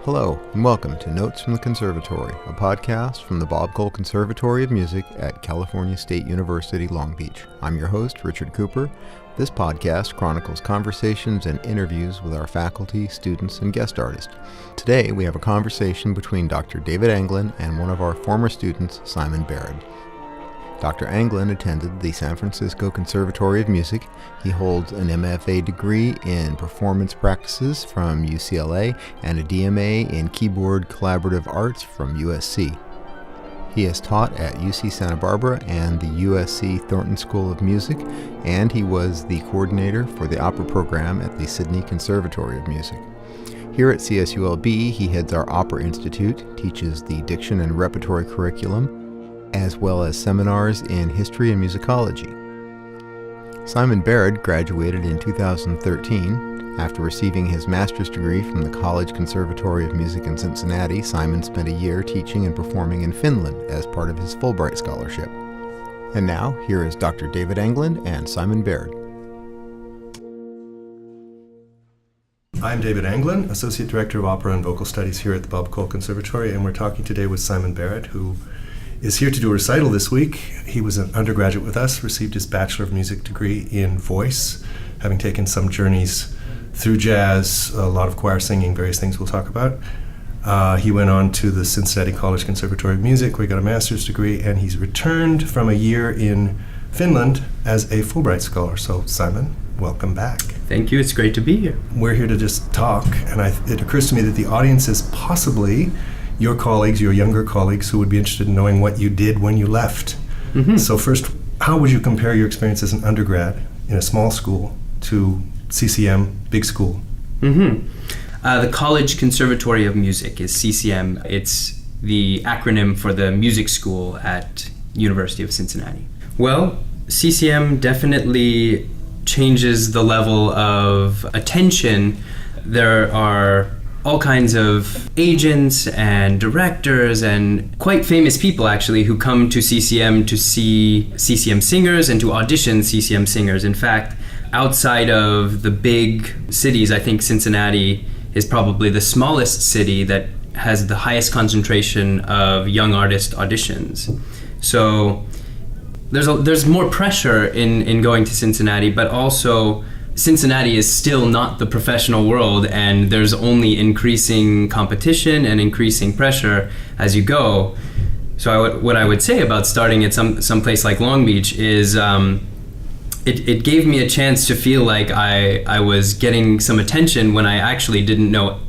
Hello, and welcome to Notes from the Conservatory, a podcast from the Bob Cole Conservatory of Music at California State University, Long Beach. I'm your host, Richard Cooper. This podcast chronicles conversations and interviews with our faculty, students, and guest artists. Today, we have a conversation between Dr. David Anglin and one of our former students, Simon Barrad. Dr. Anglin attended the San Francisco Conservatory of Music. He holds an MFA degree in performance practices from UCLA and a DMA in keyboard collaborative arts from USC. He has taught at UC Santa Barbara and the USC Thornton School of Music, and he was the coordinator for the opera program at the Sydney Conservatory of Music. Here at CSULB, he heads our Opera Institute, teaches the diction and repertory curriculum, as well as seminars in history and musicology. Simon Barrad graduated in 2013. After receiving his master's degree from the College Conservatory of Music in Cincinnati, Simon spent a year teaching and performing in Finland as part of his Fulbright Scholarship. And now, here is Dr. David Anglin and Simon Barrad. I'm David Anglin, Associate Director of Opera and Vocal Studies here at the Bob Cole Conservatory, and we're talking today with Simon Barrad, who is here to do a recital this week. He was an undergraduate with us, received his Bachelor of Music degree in voice, having taken some journeys through jazz, a lot of choir singing, various things we'll talk about. He went on to the Cincinnati College Conservatory of Music, where he got a master's degree, and he's returned from a year in Finland as a Fulbright Scholar. So, Simon, welcome back. Thank you. It's great to be here. We're here to just talk, and it occurs to me that the audience is possibly your colleagues, your younger colleagues, who would be interested in knowing what you did when you left. Mm-hmm. So first, how would you compare your experience as an undergrad in a small school to CCM, big school? Mm-hmm. The College Conservatory of Music is CCM. It's the acronym for the music school at University of Cincinnati. Well, CCM definitely changes the level of attention. There are all kinds of agents and directors and quite famous people actually who come to CCM to see CCM singers and to audition CCM singers. In fact, outside of the big cities, I think Cincinnati is probably the smallest city that has the highest concentration of young artist auditions. So there's more pressure in going to Cincinnati, but also Cincinnati is still not the professional world, and there's only increasing competition and increasing pressure as you go. So what I would say about starting at some place like Long Beach is it gave me a chance to feel like I was getting some attention when I actually didn't know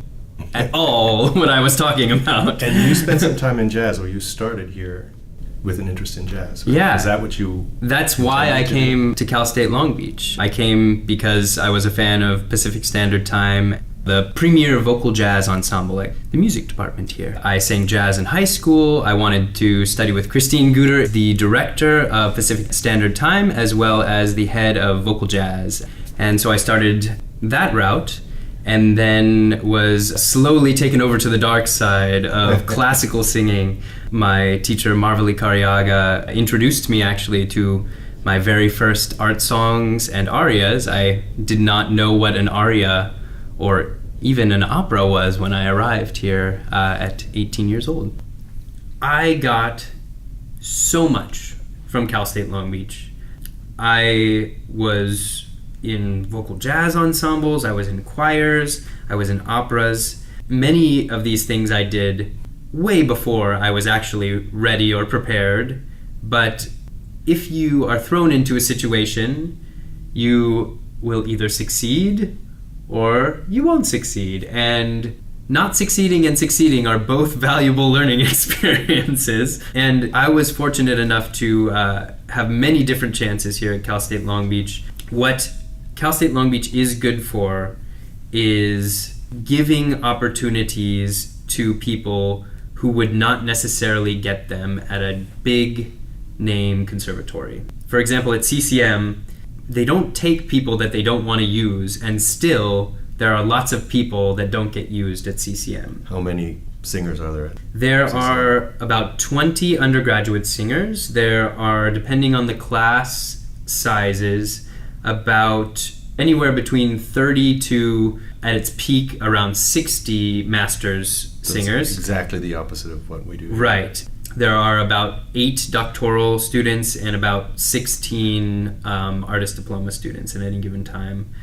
at all what I was talking about. And you spent some time in jazz, or you started here with an interest in jazz, right? Yeah. Is that what you... That's why I came to Cal State Long Beach. I came because I was a fan of Pacific Standard Time, the premier vocal jazz ensemble at the music department here. I sang jazz in high school. I wanted to study with Christine Guter, the director of Pacific Standard Time, as well as the head of vocal jazz. And so I started that route, and then was slowly taken over to the dark side of classical singing. My teacher, Marveli Cariaga, introduced me actually to my very first art songs and arias. I did not know what an aria or even an opera was when I arrived here at 18 years old. I got so much from Cal State Long Beach. I was in vocal jazz ensembles, I was in choirs, I was in operas. Many of these things I did way before I was actually ready or prepared. But if you are thrown into a situation, you will either succeed or you won't succeed. And not succeeding and succeeding are both valuable learning experiences. And I was fortunate enough to have many different chances here at Cal State Long Beach. What Cal State Long Beach is good for is giving opportunities to people who would not necessarily get them at a big name conservatory. For example, at CCM, they don't take people that they don't want to use, and still there are lots of people that don't get used at CCM. How many singers are there? There are about 20 undergraduate singers. There are, depending on the class sizes, about anywhere between 30 to, at its peak, around 60 master's singers. Exactly the opposite of what we do. Right. There are about 8 doctoral students and about 16 artist diploma students at any given time,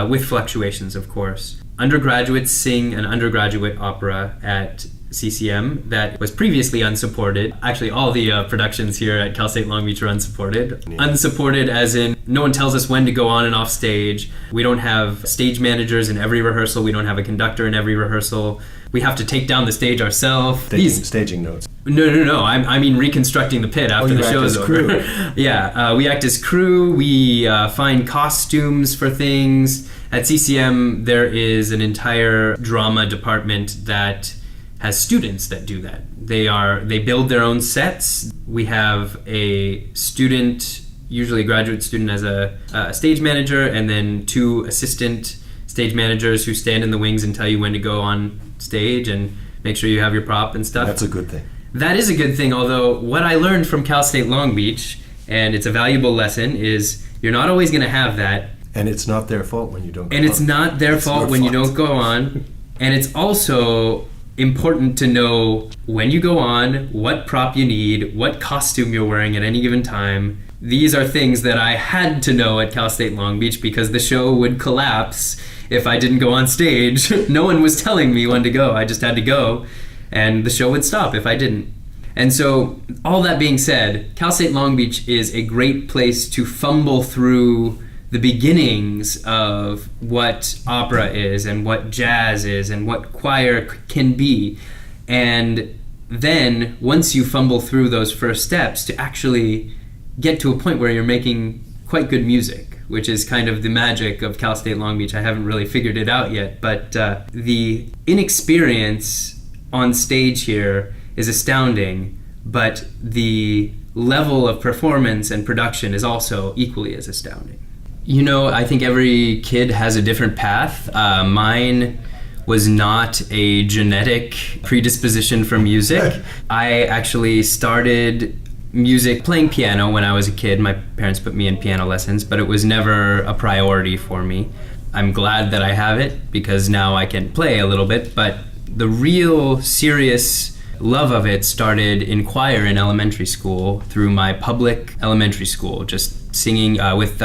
with fluctuations, of course. Undergraduates sing an undergraduate opera at CCM that was previously unsupported. Actually, all the productions here at Cal State Long Beach are unsupported. Yeah. Unsupported as in no one tells us when to go on and off stage. We don't have stage managers in every rehearsal. We don't have a conductor in every rehearsal. We have to take down the stage ourselves. Staging notes. No. I mean reconstructing the pit after the show's over. Yeah, we act as crew. We find costumes for things. At CCM, there is an entire drama department that has students that do that. They build their own sets. We have a student, usually a graduate student, as a stage manager, and then 2 assistant stage managers who stand in the wings and tell you when to go on stage and make sure you have your prop and stuff. That's a good thing. That is a good thing, although what I learned from Cal State Long Beach, and it's a valuable lesson, is you're not always going to have that. And it's not their fault when you don't go on. And it's not their fault when you don't go on. And it's also important to know when you go on, what prop you need, what costume you're wearing at any given time. These are things that I had to know at Cal State Long Beach because the show would collapse if I didn't go on stage. No one was telling me when to go. I just had to go, and the show would stop if I didn't. And so, all that being said, Cal State Long Beach is a great place to fumble through the beginnings of what opera is and what jazz is and what choir can be. And then, once you fumble through those first steps, to actually get to a point where you're making quite good music, which is kind of the magic of Cal State Long Beach. I haven't really figured it out yet, but the inexperience on stage here is astounding, but the level of performance and production is also equally as astounding. You know, I think every kid has a different path. Mine was not a genetic predisposition for music. I actually started music playing piano when I was a kid. My parents put me in piano lessons, but it was never a priority for me. I'm glad that I have it because now I can play a little bit, but the real serious love of it started in choir in elementary school through my public elementary school, just singing with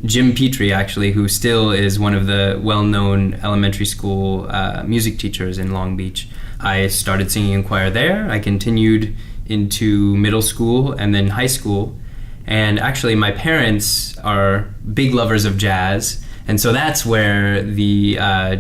Jim Petrie, actually, who still is one of the well-known elementary school music teachers in Long Beach. I started singing in choir there. I continued into middle school and then high school. And actually, my parents are big lovers of jazz. And so that's where the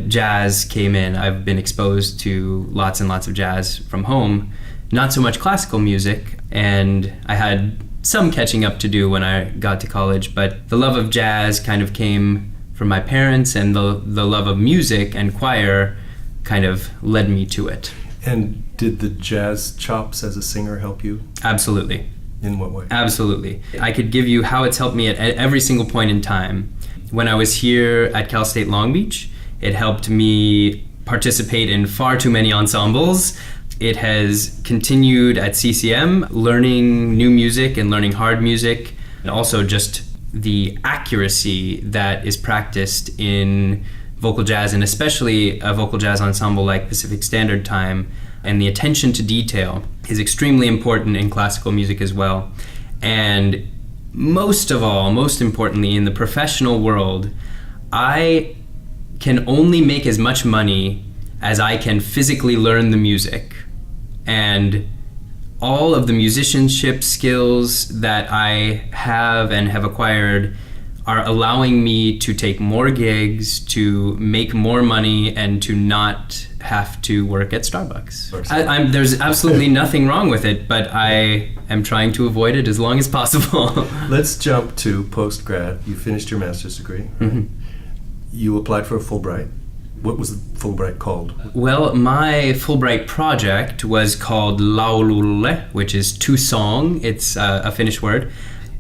jazz came in. I've been exposed to lots and lots of jazz from home, not so much classical music, and I had some catching up to do when I got to college, but the love of jazz kind of came from my parents, and the love of music and choir kind of led me to it. And did the jazz chops as a singer help you? Absolutely. In what way? Absolutely. I could give you how it's helped me at every single point in time. When I was here at Cal State Long Beach, it helped me participate in far too many ensembles. It has continued at CCM, learning new music and learning hard music, and also just the accuracy that is practiced in vocal jazz, and especially a vocal jazz ensemble like Pacific Standard Time, and the attention to detail is extremely important in classical music as well. And most of all, most importantly, in the professional world, I can only make as much money as I can physically learn the music. And all of the musicianship skills that I have and have acquired are allowing me to take more gigs, to make more money, and to not have to work at Starbucks. There's absolutely nothing wrong with it, but I am trying to avoid it as long as possible. Let's jump to post-grad. You finished your master's degree, right? Mm-hmm. You applied for a Fulbright. What was the Fulbright called? Well, my Fulbright project was called Laululle, which is to song. It's a Finnish word.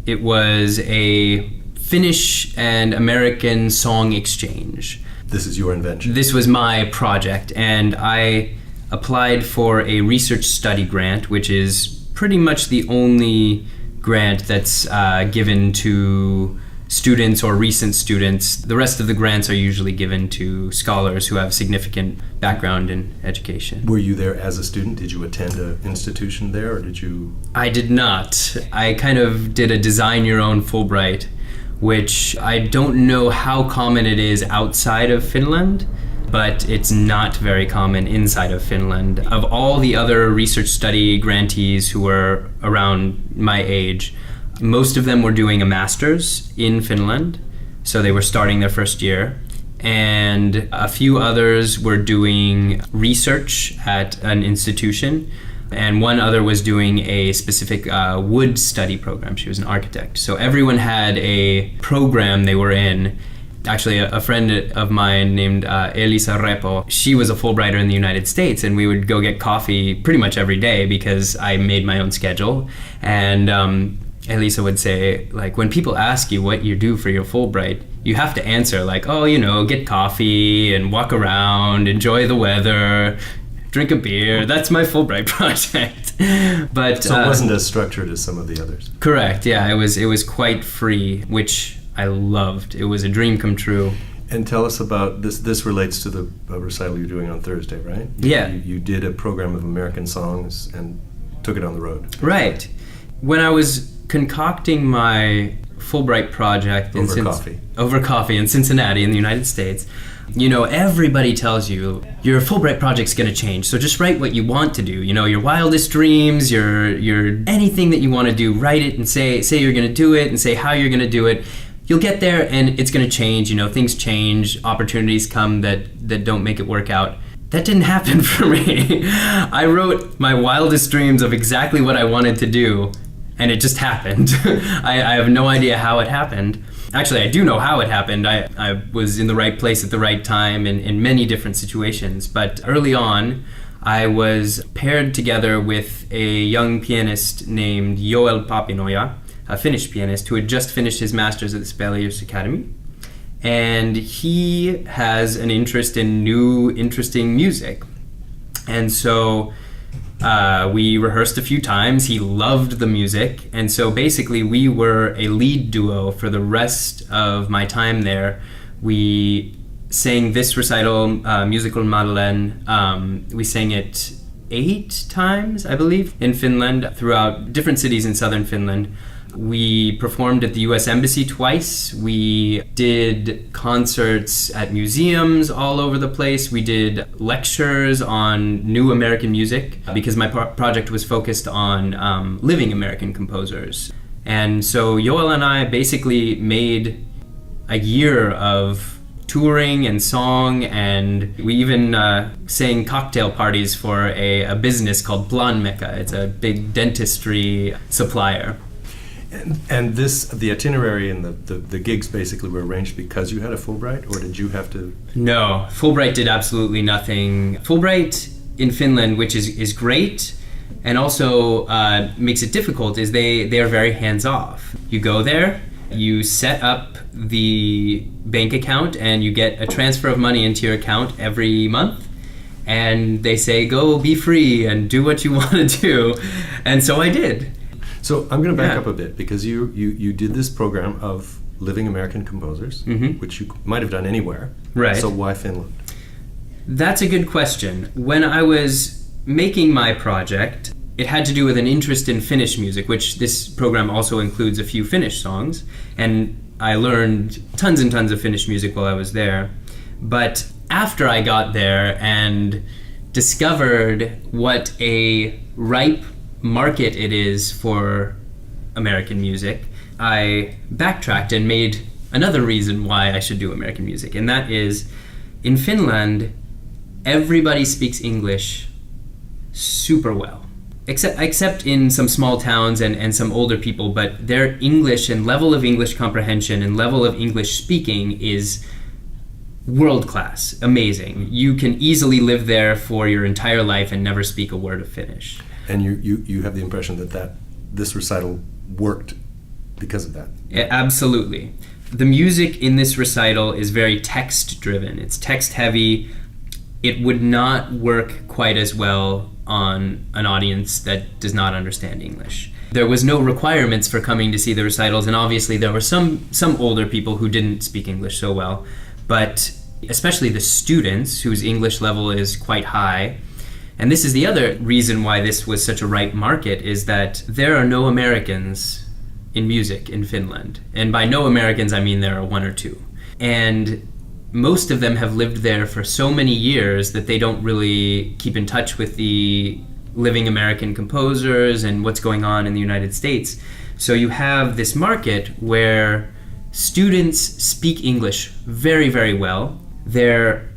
It was a Finnish and American song exchange. This is your invention? This was my project, and I applied for a research study grant, which is pretty much the only grant that's given to students or recent students. The rest of the grants are usually given to scholars who have significant background in education. Were you there as a student? Did you attend an institution there, or did you? I did not. I kind of did a design your own Fulbright, which I don't know how common it is outside of Finland, but it's not very common inside of Finland. Of all the other research study grantees who were around my age, most of them were doing a master's in Finland, so they were starting their first year. And a few others were doing research at an institution, and one other was doing a specific wood study program. She was an architect. So everyone had a program they were in. Actually, a friend of mine named Elisa Repo, she was a Fulbrighter in the United States, and we would go get coffee pretty much every day because I made my own schedule. And Elisa would say, like, when people ask you what you do for your Fulbright, you have to answer like, oh, you know, get coffee and walk around, enjoy the weather, drink a beer. That's my Fulbright project. But so it wasn't as structured as some of the others. Correct. Yeah, it was quite free, which I loved. It was a dream come true. And tell us about this. This relates to the recital you're doing on Thursday, right? Yeah. You did a program of American songs and took it on the road. Right. When I was concocting my Fulbright project over coffee in Cincinnati in the United States, you know, everybody tells you your Fulbright project's going to change, so just write what you want to do. You know, your wildest dreams, your anything that you want to do, write it and say you're going to do it and say how you're going to do it. You'll get there and it's going to change. You know, things change, opportunities come that don't make it work out. That didn't happen for me. I wrote my wildest dreams of exactly what I wanted to do, and it just happened. I have no idea how it happened. Actually, I do know how it happened. I was in the right place at the right time in many different situations. But early on, I was paired together with a young pianist named Joel Papinoja, a Finnish pianist who had just finished his master's at the Sibelius Academy. And he has an interest in new, interesting music. And so we rehearsed a few times. He loved the music. And so basically we were a lead duo for the rest of my time there. We sang this recital, Musical Madeleine. We sang it 8 times, I believe, in Finland, throughout different cities in southern Finland. We performed at the U.S. Embassy twice. We did concerts at museums all over the place. We did lectures on new American music because my project was focused on living American composers. And so Joel and I basically made a year of touring and song, and we even sang cocktail parties for a business called Planmeka. It's a big dentistry supplier. And the itinerary and the gigs basically were arranged because you had a Fulbright, or did you have to? No, Fulbright did absolutely nothing. Fulbright in Finland, which is great, and also makes it difficult, is they are very hands-off. You go there, you set up the bank account, and you get a transfer of money into your account every month, and they say, go be free and do what you want to do. And so I did. So I'm going to back up a bit, because you did this program of living American composers, which you might have done anywhere. Right. So why Finland? That's a good question. When I was making my project, it had to do with an interest in Finnish music, which this program also includes a few Finnish songs. And I learned tons and tons of Finnish music while I was there. But after I got there and discovered what a ripe market it is for American music, I backtracked and made another reason why I should do American music, and that is, in Finland, everybody speaks English super well, except in some small towns and some older people, but their English and level of English comprehension and level of English speaking is world class, amazing. You can easily live there for your entire life and never speak a word of Finnish. And you have the impression that this recital worked because of that? Yeah, absolutely. The music in this recital is very text-driven. It's text-heavy. It would not work quite as well on an audience that does not understand English. There was no requirements for coming to see the recitals, and obviously there were some older people who didn't speak English so well, but especially the students whose English level is quite high. And this is the other reason why this was such a ripe market, is that there are no Americans in music in Finland. And by no Americans, I mean there are one or two. And most of them have lived there for so many years that they don't really keep in touch with the living American composers and what's going on in the United States. So you have this market where students speak English very, very well. They're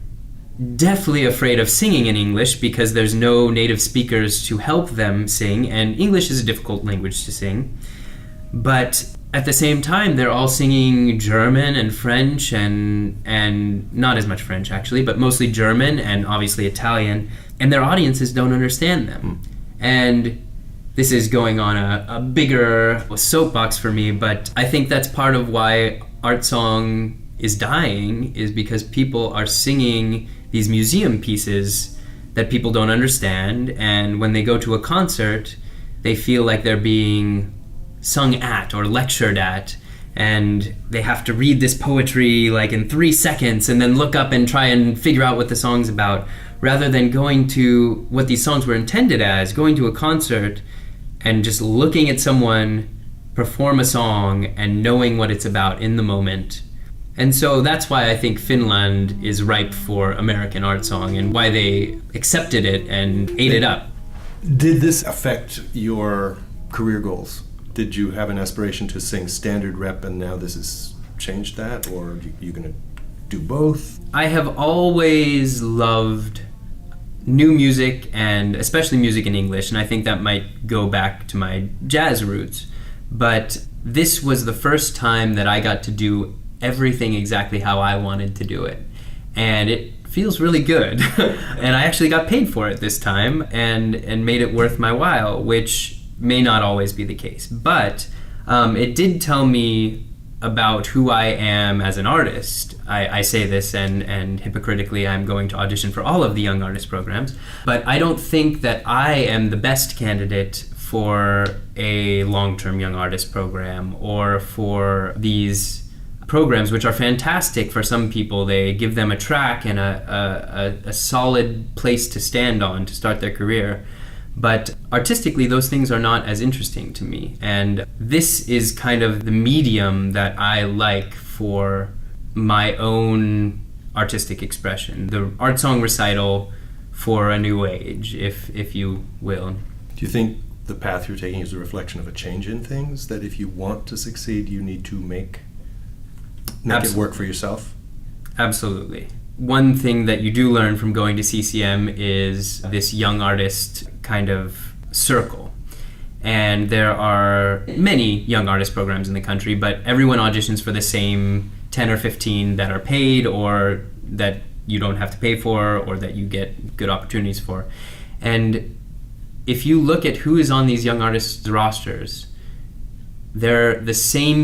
definitely afraid of singing in English because there's no native speakers to help them sing, and English is a difficult language to sing. But at the same time, they're all singing German and French and not as much French actually, but mostly German and obviously Italian, and their audiences don't understand them. And this is going on a bigger soapbox for me, but I think that's part of why art song is dying, is because people are singing these museum pieces that people don't understand, and when they go to a concert, they feel like they're being sung at or lectured at, and they have to read this poetry like in 3 seconds and then look up and try and figure out what the song's about, rather than going to what these songs were intended as, going to a concert and just looking at someone perform a song and knowing what it's about in the moment. And so that's why I think Finland is ripe for American art song, and why they accepted it and ate it up. Did this affect your career goals? Did you have an aspiration to sing standard rep and now this has changed that? Or are you going to do both? I have always loved new music, and especially music in English, and I think that might go back to my jazz roots. But this was the first time that I got to do everything exactly how I wanted to do it. And it feels really good. And I actually got paid for it this time and made it worth my while, which may not always be the case. But it did tell me about who I am as an artist. I say this, and hypocritically, I'm going to audition for all of the young artist programs, but I don't think that I am the best candidate for a long-term young artist program, or for these programs, which are fantastic for some people. They give them a track and a solid place to stand on to start their career. But artistically, those things are not as interesting to me. And this is kind of the medium that I like for my own artistic expression. The art song recital for a new age, if you will. Do you think the path you're taking is a reflection of a change in things? That if you want to succeed, you need to make it work for yourself? Absolutely. One thing that you do learn from going to CCM is this young artist kind of circle. And there are many young artist programs in the country, but everyone auditions for the same 10 or 15 that are paid, or that you don't have to pay for, or that you get good opportunities for. And if you look at who is on these young artists' rosters, they're the same